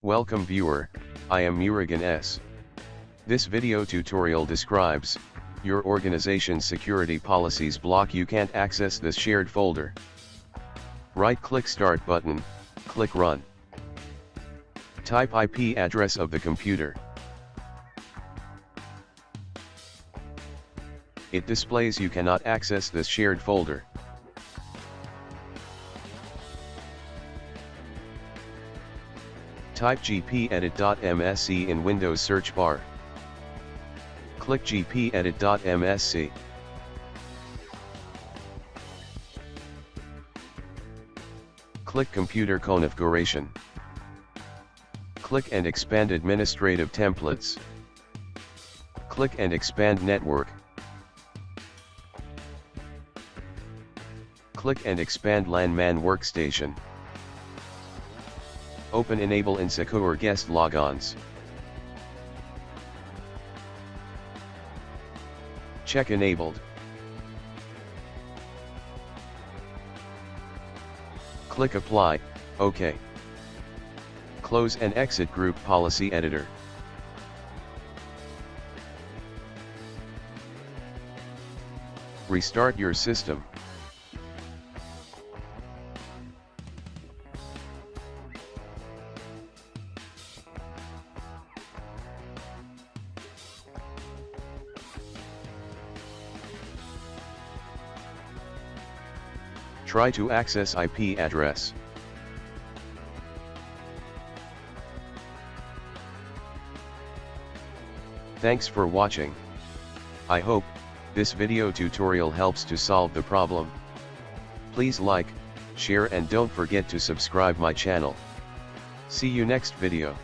Welcome viewer, I am Murugan S. This video tutorial describes your organization's security policies block you can't access this shared folder. Right-click Start button, click Run. Type IP address of the computer. It displays you cannot access this shared folder. Type gpedit.msc in Windows search bar. Click gpedit.msc. Click Computer Configuration. Click and expand Administrative Templates. Click and expand Network. Click and expand LAN Man Workstation. Open Enable Insecure Guest Logons. Check Enabled. Click Apply, OK. Close and exit Group Policy Editor. Restart your system. Try to access IP address. Thanks for watching. I hope this video tutorial helps to solve the problem. Please like, share and don't forget to subscribe my channel. See you next video.